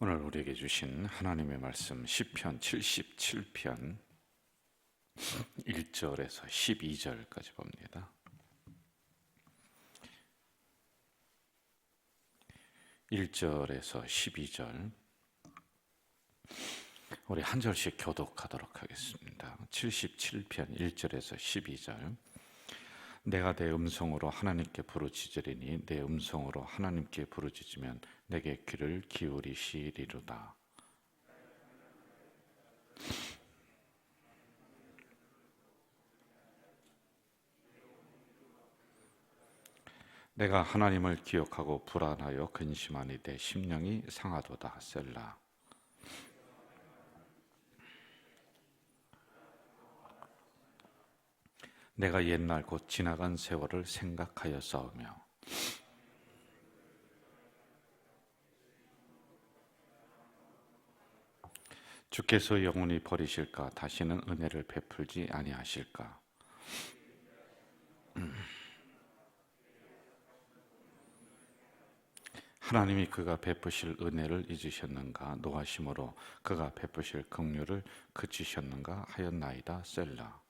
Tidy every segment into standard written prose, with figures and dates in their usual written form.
오늘 우리에게 주신 하나님의 말씀 시편 77편 1절에서 12절까지 봅니다. 1절에서 12절 우리 한 절씩 교독하도록 하겠습니다. 77편 1절에서 12절. 내가 내 음성으로 하나님께 부르짖으리니 내 음성으로 하나님께 부르짖으면 내게 귀를 기울이시리로다. 내가 하나님을 기억하고 불안하여 근심하니 내 심령이 상하도다. 셀라. 내가 옛날 곧 지나간 세월을 생각하여 싸우며 주께서 영원히 버리실까? 다시는 은혜를 베풀지 아니하실까? 하나님이 그가 베푸실 은혜를 잊으셨는가? 노하심으로 그가 베푸실 긍휼을 그치셨는가 하였나이다. 셀라.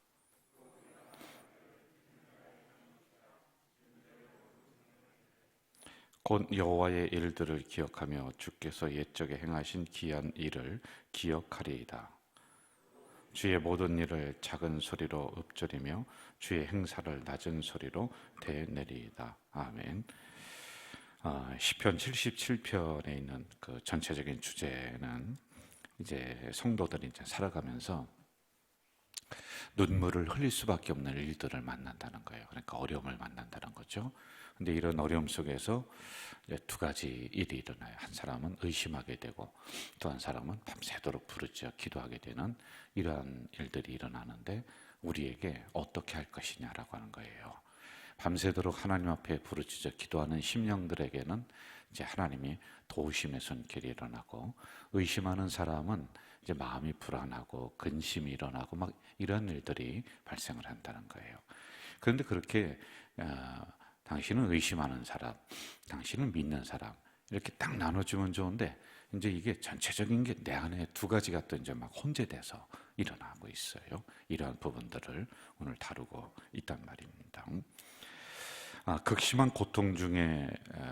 곧 여호와의 일들을 기억하며 주께서 옛적에 행하신 기한 일을 기억하리이다. 주의 모든 일을 작은 소리로 읊조리며 주의 행사를 낮은 소리로 대내리이다. 아멘. 시편 77편에 있는 그 전체적인 주제는 이제 성도들이 이제 살아가면서 눈물을 흘릴 수밖에 없는 일들을 만난다는 거예요. 그러니까 어려움을 만난다는 거죠. 근데 이런 어려움 속에서 두 가지 일이 일어나요. 한 사람은 의심하게 되고 또 한 사람은 밤새도록 부르짖어 기도하게 되는 이러한 일들이 일어나는데 우리에게 어떻게 할 것이냐라고 하는 거예요. 밤새도록 하나님 앞에 부르짖어 기도하는 심령들에게는 이제 하나님이 도우심의 손길이 일어나고, 의심하는 사람은 이제 마음이 불안하고 근심이 일어나고 막 이런 일들이 발생을 한다는 거예요. 그런데 그렇게 당신은 의심하는 사람, 당신은 믿는 사람 이렇게 딱 나눠주면 좋은데 이제 이게 전체적인 게 내 안에 두 가지가 또 이제 막 혼재돼서 일어나고 있어요. 이러한 부분들을 오늘 다루고 있단 말입니다. 극심한 고통 중에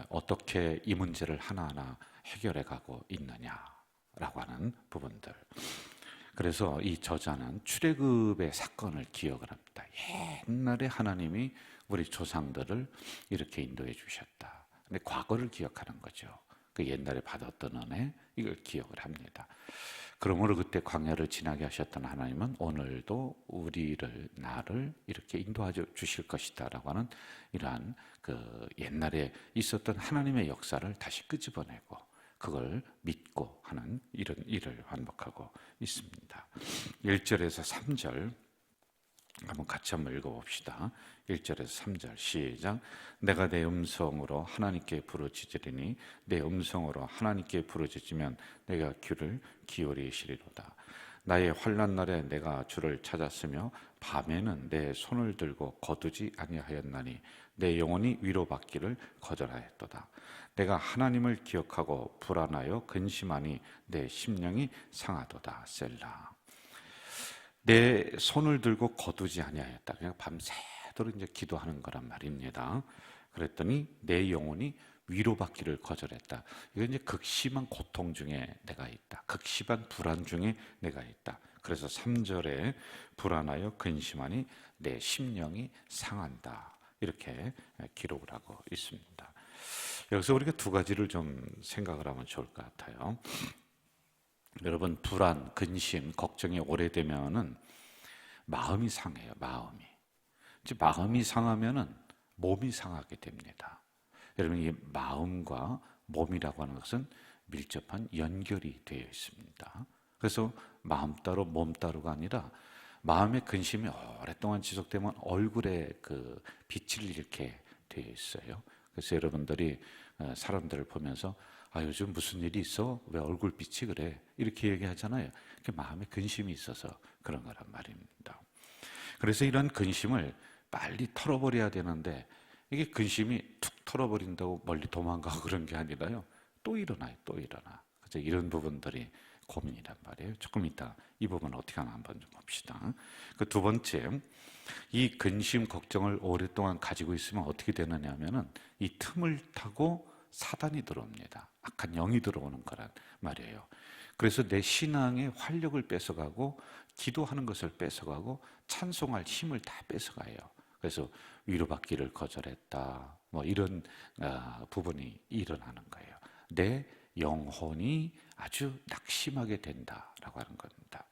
어떻게 이 문제를 하나하나 해결해 가고 있느냐라고 하는 부분들. 그래서 이 저자는 출애굽의 사건을 기억을 합니다. 옛날에 하나님이 우리 조상들을 이렇게 인도해 주셨다. 근데 과거를 기억하는 거죠. 그 옛날에 받았던 은혜, 이걸 기억을 합니다. 그러므로 그때 광야를 지나게 하셨던 하나님은 오늘도 우리를, 나를 이렇게 인도해 주실 것이다 라고 하는 이러한 그 옛날에 있었던 하나님의 역사를 다시 끄집어내고 그걸 믿고 하는 이런 일을 반복하고 있습니다. 1절에서 3절 한번 같이 한번 읽어봅시다. 1절에서 3절 시작. 내가 내 음성으로 하나님께 부르짖으리니 내 음성으로 하나님께 부르짖으면 내가 귀를 기울이시리로다. 나의 환난 날에 내가 주를 찾았으며 밤에는 내 손을 들고 거두지 아니하였나니 내 영혼이 위로받기를 거절하였도다. 내가 하나님을 기억하고 불안하여 근심하니 내 심령이 상하도다. 셀라. 내 손을 들고 거두지 아니하였다. 그냥 밤새도록 이제 기도하는 거란 말입니다. 그랬더니 내 영혼이 위로받기를 거절했다. 이건 이제 극심한 고통 중에 내가 있다. 극심한 불안 중에 내가 있다. 그래서 3절에 불안하여 근심하니 내 심령이 상한다. 이렇게 기록을 하고 있습니다. 여기서 우리가 두 가지를 좀 생각을 하면 좋을 것 같아요. 여러분, 불안, 근심, 걱정이 오래되면은 마음이 상해요. 마음이 상하면은 몸이 상하게 됩니다. 여러분, 이 마음과 몸이라고 하는 것은 밀접한 연결이 되어 있습니다. 그래서 마음 따로 몸 따로가 아니라 마음의 근심이 오랫동안 지속되면 얼굴에 그 빛을 잃게 되어 있어요. 그래서 여러분들이 사람들을 보면서 요즘 무슨 일이 있어? 왜 얼굴빛이 그래? 이렇게 얘기하잖아요. 그 마음에 근심이 있어서 그런 거란 말입니다. 그래서 이런 근심을 빨리 털어버려야 되는데 이게 근심이 툭 털어버린다고 멀리 도망가고 그런 게 아니라요. 또 일어나요. 또 일어나. 그래서 이런 부분들이 고민이란 말이에요. 조금 이따 이 부분 어떻게 하나 한번 좀 봅시다. 그 두 번째, 이 근심 걱정을 오랫동안 가지고 있으면 어떻게 되느냐 하면은 이 틈을 타고 사단이 들어옵니다. 악한 영이 들어오는 거란 말이에요. 그래서 내 신앙의 활력을 뺏어가고 기도하는 것을 뺏어가고 찬송할 힘을 다 뺏어가요. 그래서 위로받기를 거절했다, 뭐 이런 부분이 일어나는 거예요. 내 영혼이 아주 낙심하게 된다라고 하는 겁니다.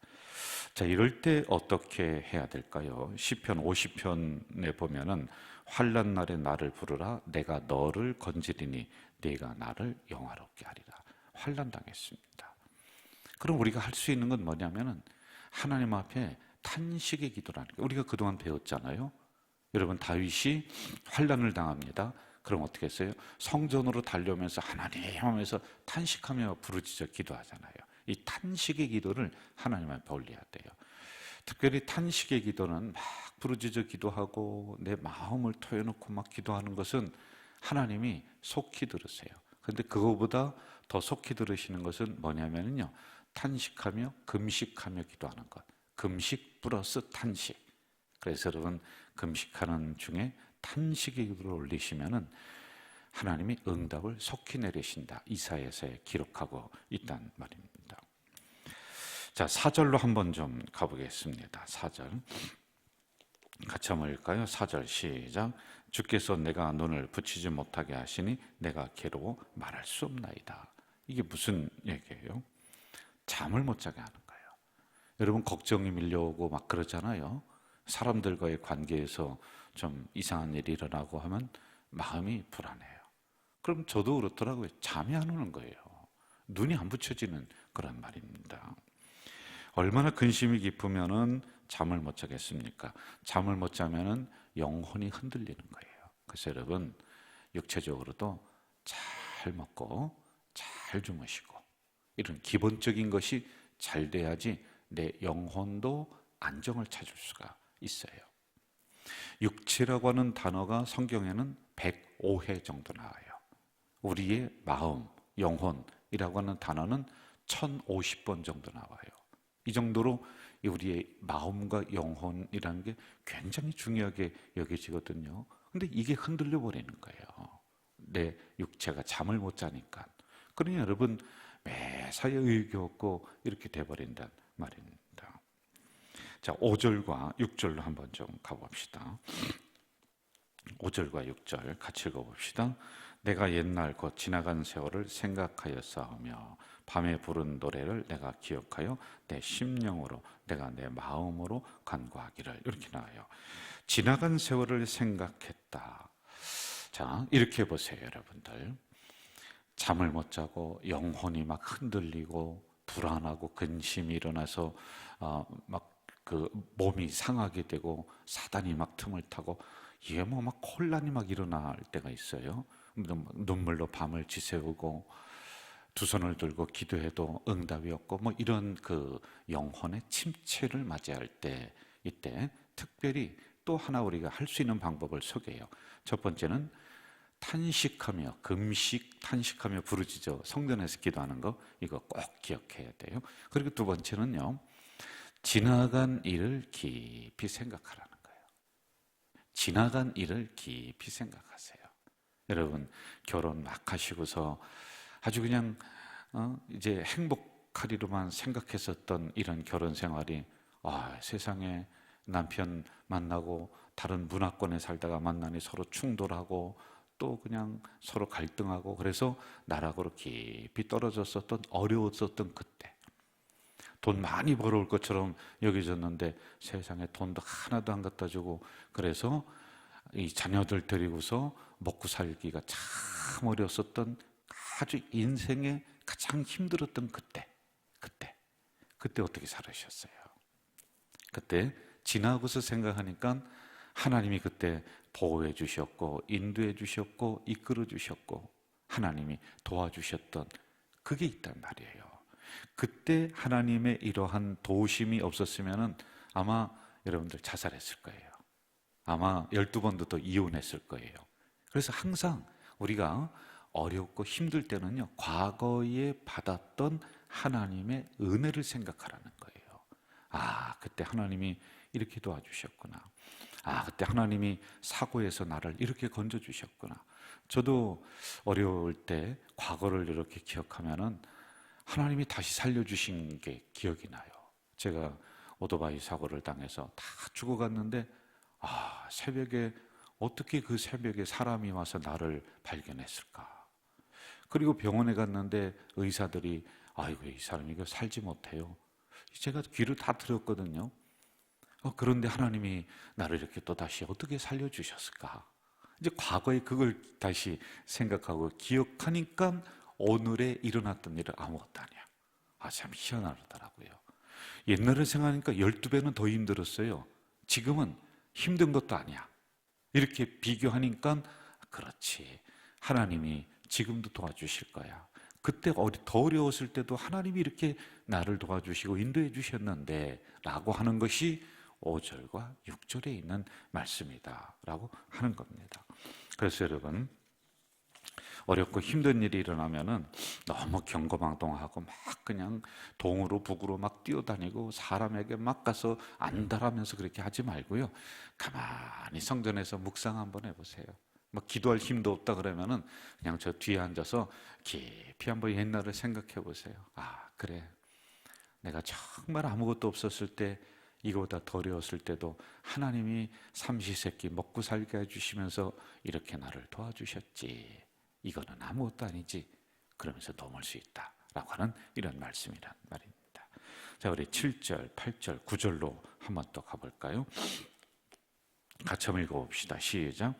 자, 이럴 때 어떻게 해야 될까요? 시편 50편에 보면은 환난 날에 나를 부르라, 내가 너를 건지리니 네가 나를 영화롭게 하리라. 환난 당했습니다. 그럼 우리가 할 수 있는 건 뭐냐면은 하나님 앞에 탄식의 기도라는 거예요. 우리가 그동안 배웠잖아요. 여러분, 다윗이 환난을 당합니다. 그럼 어떻게 했어요? 성전으로 달려오면서 하나님 하면서 탄식하며 부르짖어 기도하잖아요. 이 탄식의 기도를 하나님 앞에 올려야 돼요. 특별히 탄식의 기도는 막 부르짖어 기도하고 내 마음을 토해놓고 막 기도하는 것은 하나님이 속히 들으세요. 그런데 그거보다 더 속히 들으시는 것은 뭐냐면요, 탄식하며 금식하며 기도하는 것. 금식 플러스 탄식. 그래서 여러분, 금식하는 중에 탄식의 기도를 올리시면은 하나님이 응답을 속히 내리신다. 이사야서에 기록하고 있단 말입니다. 자, 4절로 한번 좀 가보겠습니다. 4절 같이 한번 읽을까요? 4절 시작. 주께서 내가 눈을 붙이지 못하게 하시니 내가 괴로워 말할 수 없나이다. 이게 무슨 얘기예요? 잠을 못 자게 하는 거예요. 여러분, 걱정이 밀려오고 막 그러잖아요. 사람들과의 관계에서 좀 이상한 일이 일어나고 하면 마음이 불안해요. 그럼 저도 그렇더라고요. 잠이 안 오는 거예요. 눈이 안 붙여지는 그런 말입니다. 얼마나 근심이 깊으면은 잠을 못 자겠습니까? 잠을 못 자면은 영혼이 흔들리는 거예요. 그래서 여러분, 육체적으로도 잘 먹고 잘 주무시고 이런 기본적인 것이 잘 돼야지 내 영혼도 안정을 찾을 수가 있어요. 육체라고 하는 단어가 성경에는 105회 정도 나와요. 우리의 마음, 영혼이라고 하는 단어는 1050번 정도 나와요. 이 정도로 우리의 마음과 영혼이라는 게 굉장히 중요하게 여겨지거든요. 근데 이게 흔들려 버리는 거예요. 내 육체가 잠을 못 자니까. 그러니 여러분, 매사에 의욕이 없고 이렇게 돼버린단 말입니다. 자, 5절과 6절로 한번 좀 가봅시다. 5절과 6절 같이 읽어봅시다. 내가 옛날 곧 지나간 세월을 생각하였사오며 밤에 부른 노래를 내가 기억하여 내 심령으로 내가 내 마음으로 간구하기를. 이렇게 나와요. 지나간 세월을 생각했다. 자, 이렇게 보세요, 여러분들. 잠을 못 자고 영혼이 막 흔들리고 불안하고 근심이 일어나서 막 그 몸이 상하게 되고 사단이 막 틈을 타고 이게 뭐 막 혼란이 막 일어날 때가 있어요. 눈물로 밤을 지새우고 두 손을 들고 기도해도 응답이 없고 뭐 이런 그 영혼의 침체를 맞이할 때, 이때 특별히 또 하나 우리가 할 수 있는 방법을 소개해요. 첫 번째는 탄식하며 금식, 탄식하며 부르짖어 성전에서 기도하는 거, 이거 꼭 기억해야 돼요. 그리고 두 번째는요, 지나간 일을 깊이 생각하라는 거예요. 지나간 일을 깊이 생각하세요. 여러분, 결혼 막 하시고서 아주 그냥 이제 행복하리로만 생각했었던 이런 결혼 생활이 세상에 남편 만나고 다른 문화권에 살다가 만나니 서로 충돌하고 또 그냥 서로 갈등하고, 그래서 나락으로 깊이 떨어졌었던, 어려웠었던 그때, 돈 많이 벌어올 것처럼 여겨졌는데 세상에 돈도 하나도 안 갖다 주고, 그래서 이 자녀들 데리고서 먹고 살기가 참 어려웠었던, 아주 인생에 가장 힘들었던 그때 어떻게 살으셨어요? 그때 지나고서 생각하니까 하나님이 그때 보호해 주셨고 인도해 주셨고 이끌어 주셨고 하나님이 도와주셨던 그게 있단 말이에요. 그때 하나님의 이러한 도우심이 없었으면 아마 여러분들 자살했을 거예요. 아마 12번도 더 이혼했을 거예요. 그래서 항상 우리가 어렵고 힘들 때는요, 과거에 받았던 하나님의 은혜를 생각하라는 거예요. 아, 그때 하나님이 이렇게 도와주셨구나. 아, 그때 하나님이 사고에서 나를 이렇게 건져주셨구나. 저도 어려울 때 과거를 이렇게 기억하면은 하나님이 다시 살려주신 게 기억이 나요. 제가 오토바이 사고를 당해서 다 죽어갔는데, 아, 새벽에 어떻게 그 새벽에 사람이 와서 나를 발견했을까? 그리고 병원에 갔는데 의사들이 아이고, 이 사람이 이거 살지 못해요. 제가 귀를 다 들었거든요. 그런데 하나님이 나를 이렇게 또 다시 어떻게 살려주셨을까? 이제 과거에 그걸 다시 생각하고 기억하니까 오늘에 일어났던 일은 아무것도 아니야. 아, 참 희한하더라고요. 옛날에 생각하니까 12배는 더 힘들었어요. 지금은 힘든 것도 아니야. 이렇게 비교하니까 그렇지. 하나님이 지금도 도와주실 거야. 그때 더 어려웠을 때도 하나님이 이렇게 나를 도와주시고 인도해 주셨는데 라고 하는 것이 5절과 6절에 있는 말씀이다 라고 하는 겁니다. 그래서 여러분, 어렵고 힘든 일이 일어나면은 너무 경거망동하고 막 그냥 동으로 북으로 막 뛰어다니고 사람에게 막 가서 안달하면서 그렇게 하지 말고요. 가만히 성전에서 묵상 한번 해보세요. 막 기도할 힘도 없다 그러면은 그냥 저 뒤에 앉아서 깊이 한번 옛날을 생각해 보세요. 아, 그래. 내가 정말 아무것도 없었을 때, 이거보다 더 어려웠을 때도 하나님이 삼시세끼 먹고 살게 해주시면서 이렇게 나를 도와주셨지. 이거는 아무것도 아니지. 그러면서 넘을 수 있다 라고 하는 이런 말씀이란 말입니다. 자, 우리 7절, 8절, 9절로 한번 또 가볼까요? 같이 한번 읽어봅시다. 시작.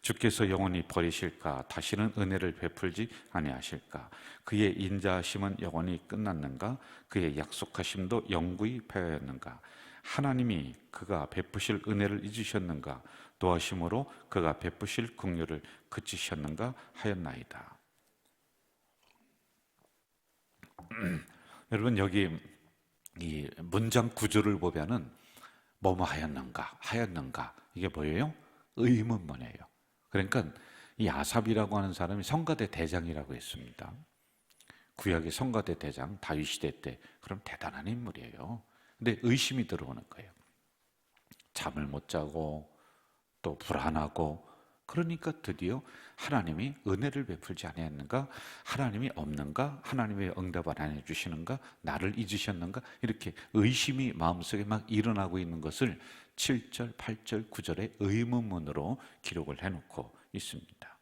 주께서 영원히 버리실까? 다시는 은혜를 베풀지 아니하실까? 그의 인자하심은 영원히 끝났는가? 그의 약속하심도 영구히 패하였는가? 하나님이 그가 베푸실 은혜를 잊으셨는가? 도하심으로 그가 베푸실 긍휼을 그치셨는가 하였나이다. 여러분, 여기 이 문장 구조를 보면은 뭐뭐 하였는가 이게 뭐예요? 의문문이에요. 그러니까 이 아삽이라고 하는 사람이 성가대 대장이라고 했습니다. 구약의 성가대 대장 다윗 시대 때. 그럼 대단한 인물이에요. 근데 의심이 들어오는 거예요. 잠을 못 자고 또 불안하고, 그러니까 드디어 하나님이 은혜를 베풀지 아니했는가? 하나님이 없는가? 하나님의 응답을 안 해주시는가? 나를 잊으셨는가? 이렇게 의심이 마음속에 막 일어나고 있는 것을 7절, 8절, 9절의 의문문으로 기록을 해놓고 있습니다.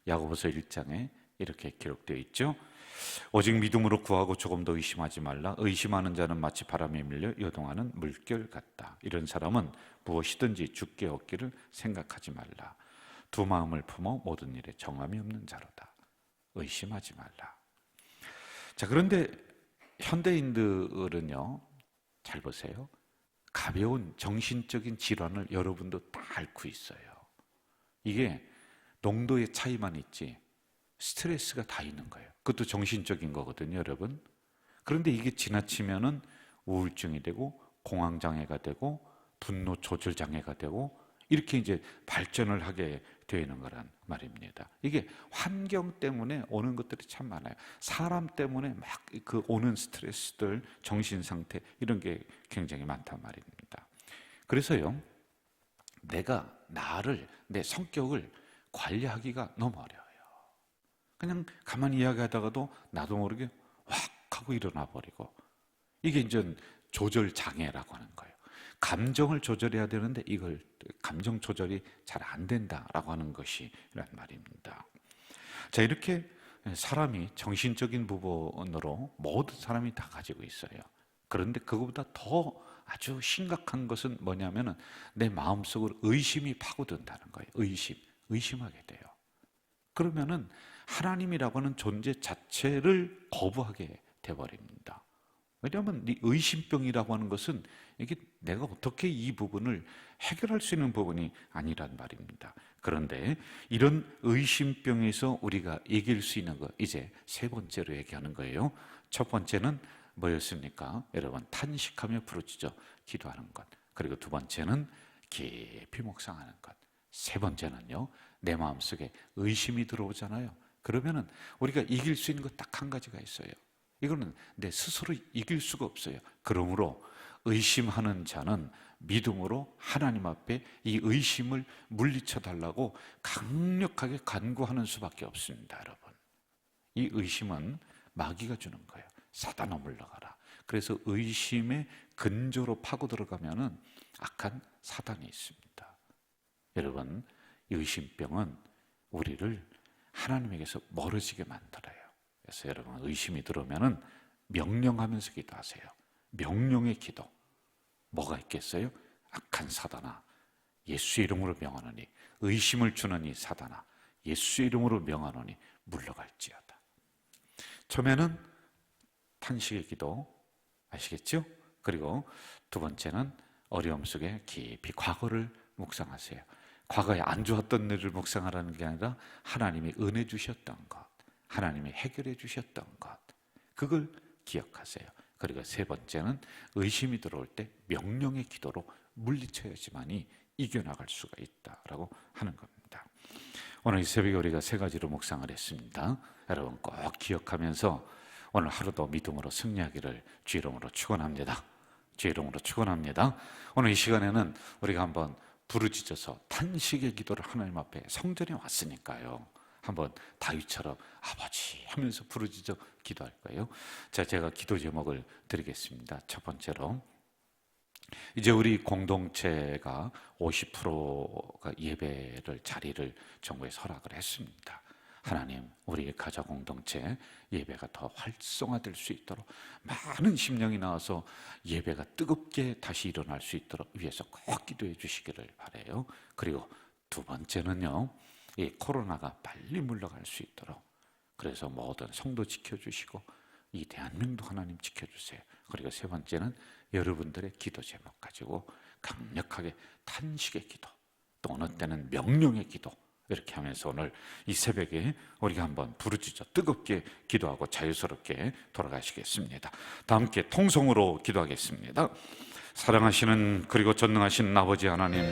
야고보서 1장에 이렇게 기록되어 있죠. 오직 믿음으로 구하고 조금 더 의심하지 말라. 의심하는 자는 마치 바람에 밀려 요동하는 물결 같다. 이런 사람은 무엇이든지 주께 얻기를 생각하지 말라. 두 마음을 품어 모든 일에 정함이 없는 자로다. 의심하지 말라. 자, 그런데 현대인들은요, 잘 보세요. 가벼운 정신적인 질환을 여러분도 다 앓고 있어요. 이게 농도의 차이만 있지 스트레스가 다 있는 거예요. 그것도 정신적인 거거든요, 여러분. 그런데 이게 지나치면은 우울증이 되고 공황장애가 되고 분노 조절 장애가 되고 이렇게 이제 발전을 하게 되는 거란 말입니다. 이게 환경 때문에 오는 것들이 참 많아요. 사람 때문에 막 그 오는 스트레스들, 정신 상태 이런 게 굉장히 많단 말입니다. 그래서요, 내가 내 성격을 관리하기가 너무 어려워요. 그냥 가만히 이야기하다가도 나도 모르게 확 하고 일어나 버리고, 이게 이제 조절 장애라고 하는 거예요. 감정을 조절해야 되는데 이걸 감정 조절이 잘 안 된다라고 하는 것이 이란 말입니다. 자, 이렇게 사람이 정신적인 부분으로 모든 사람이 다 가지고 있어요. 그런데 그것보다 더 아주 심각한 것은 뭐냐면은 내 마음속으로 의심이 파고든다는 거예요. 의심하게 돼요. 그러면은 하나님이라고 하는 존재 자체를 거부하게 돼버립니다. 왜냐하면 이 의심병이라고 하는 것은 이게 내가 어떻게 이 부분을 해결할 수 있는 부분이 아니란 말입니다. 그런데 이런 의심병에서 우리가 이길 수 있는 것, 이제 세 번째로 얘기하는 거예요. 첫 번째는 뭐였습니까? 여러분, 탄식하며 부르짖어 기도하는 것. 그리고 두 번째는 깊이 묵상하는 것. 세 번째는요, 내 마음속에 의심이 들어오잖아요. 그러면은 우리가 이길 수 있는 것 딱 한 가지가 있어요. 이거는 내 스스로 이길 수가 없어요. 그러므로 의심하는 자는 믿음으로 하나님 앞에 이 의심을 물리쳐 달라고 강력하게 간구하는 수밖에 없습니다. 여러분, 이 의심은 마귀가 주는 거예요. 사단아 물러가라. 그래서 의심의 근저로 파고 들어가면은 악한 사단이 있습니다. 여러분, 이 의심병은 우리를 하나님에게서 멀어지게 만들어요. 그래서 여러분, 의심이 들어오면은 명령하면서 기도하세요. 명령의 기도. 뭐가 있겠어요? 악한 사단아, 예수의 이름으로 명하노니, 의심을 주는 이 사단아, 예수의 이름으로 명하노니 물러갈지어다. 처음에는 탄식의 기도, 아시겠죠? 그리고 두 번째는 어려움 속에 깊이 과거를 묵상하세요. 과거에 안 좋았던 일을 묵상하라는 게 아니라 하나님이 은혜 주셨던 것, 하나님이 해결해 주셨던 것, 그걸 기억하세요. 그리고 세 번째는 의심이 들어올 때 명령의 기도로 물리쳐야지만이 이겨나갈 수가 있다라고 하는 겁니다. 오늘 이 새벽에 우리가 세 가지로 묵상을 했습니다. 여러분 꼭 기억하면서 오늘 하루도 믿음으로 승리하기를 주 이름으로 축원합니다. 주 이름으로 축원합니다. 오늘 이 시간에는 우리가 한번 부르짖어서 탄식의 기도를 하나님 앞에 성전에 왔으니까요, 한번 다윗처럼 아버지 하면서 부르짖어 기도할 거예요. 자, 제가 기도 제목을 드리겠습니다. 첫 번째로, 이제 우리 공동체가 50%가 예배를 자리를 정부에서 허락을 했습니다. 하나님, 우리의 가족 공동체 예배가 더 활성화될 수 있도록 많은 심령이 나와서 예배가 뜨겁게 다시 일어날 수 있도록 위해서 꼭 기도해 주시기를 바라요. 그리고 두 번째는요, 이 코로나가 빨리 물러갈 수 있도록, 그래서 모든 성도 지켜주시고 이 대한민국 하나님 지켜주세요. 그리고 세 번째는 여러분들의 기도 제목 가지고 강력하게 탄식의 기도, 또 어느 때는 명령의 기도, 이렇게 하면서 오늘 이 새벽에 우리가 한번 부르짖어 뜨겁게 기도하고 자유스럽게 돌아가시겠습니다. 다 함께 통성으로 기도하겠습니다. 사랑하시는 그리고 전능하신 아버지 하나님,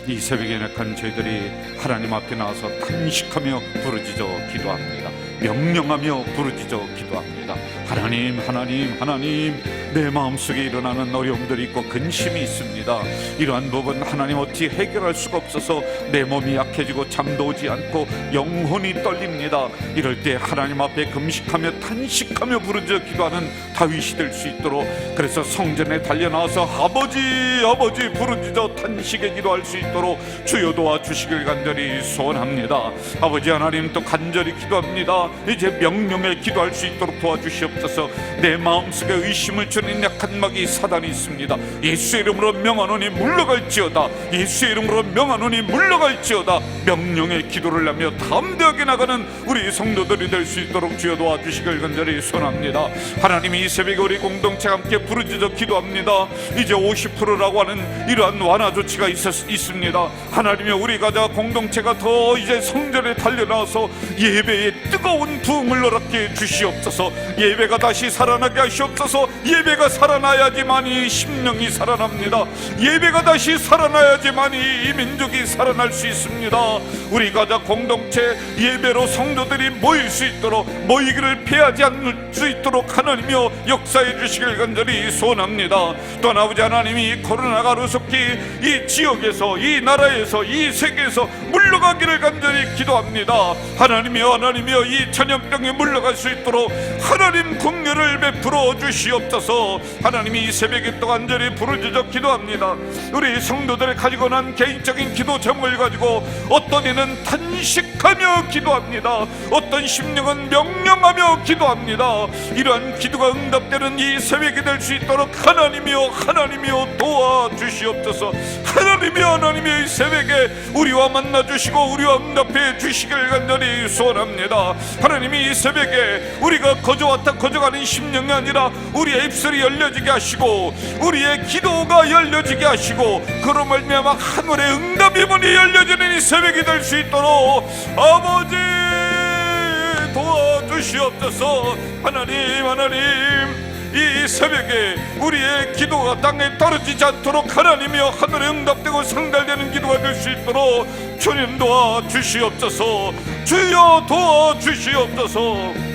이 새벽에 약한 저희들이 하나님 앞에 나와서 탄식하며 부르짖어 기도합니다. 명령하며 부르짖어 기도합니다. 하나님, 하나님, 하나님, 내 마음속에 일어나는 어려움들이 있고 근심이 있습니다. 이러한 부분 하나님 어찌 해결할 수가 없어서 내 몸이 약해지고 잠도 오지 않고 영혼이 떨립니다. 이럴 때 하나님 앞에 금식하며 탄식하며 부르짖어 기도하는 다윗이 될 수 있도록, 그래서 성전에 달려나와서 아버지 아버지 부르짖어 탄식에 기도할 수 있도록 주여 도와주시길 간절히 소원합니다. 아버지 하나님, 또 간절히 기도합니다. 이제 명령에 기도할 수 있도록 도와주시옵소서. 내 마음속에 의심을 주는 약한 마귀 사단이 있습니다. 예수의 이름으로 명하노니 물러갈지어다. 예수의 이름으로 명하노니 물러갈지어다. 명령의 기도를 하며 담대하게 나가는 우리 성도들이 될 수 있도록 주여 도와주시길 간절히 소원합니다. 하나님이 이 새벽에 우리 공동체가 함께 부르짖어 기도합니다. 이제 50%라고 하는 이러한 완화 조치가 있습니다. 하나님이 우리 가자 공동체가 더 이제 성전에 달려나와서 예배에 뜨거운 부흥을 허락해 주시옵소서. 예배가 다시 살아나게 하시옵소서. 예배가 살아나야지만이 심령이 살아납니다. 예배가 다시 살아나야지만이 이 민족이 살아날 수 있습니다. 우리 가자 공동체 예배로 성도들이 모일 수 있도록, 모이기를 피하지 않을 수 있도록 하나님이여 역사해 주시길 간절히 소원합니다. 또 아버지 하나님이 코로나가 루속히 이 지역에서, 이 나라에서, 이 세계에서 물러가기를 간절히 기도합니다. 하나님이여, 하나님이여, 이 전염병이 물러갈 수 있도록 하나님 긍휼을 베풀어 주시옵소서. 하나님이 이 새벽에 또 간절히 부르짖어 기도합니다. 우리 성도들이 가지고 난 개인적인 기도 제목을 가지고 어떤 이는 탄식하며 기도합니다. 어떤 심령은 명령하며 기도합니다. 이러한 기도가 응답되는 이 새벽이 될 수 있도록 하나님이여, 하나님이여 도와주시옵소서. 하나님이여, 하나님이여, 이 새벽에 우리와 만나주시고 우리와 응답해 주시길 간절히 소원합니다. 하나님이 이 새벽에 우리가 거저왔다 거저가는 심령이 아니라 우리의 입술이 열려지게 하시고 우리의 기도가 열려지게 하시고, 그로 말미암아 하늘의 응답의 문이 열려지는 이 새벽이 될 수 있도록 아버지 도와주시옵소서. 하나님, 하나님, 이 새벽에 우리의 기도가 땅에 떨어지지 않도록 하나님이여 하늘에 응답되고 상달되는 기도가 될 수 있도록 주님 도와주시옵소서. 주여 도와주시옵소서.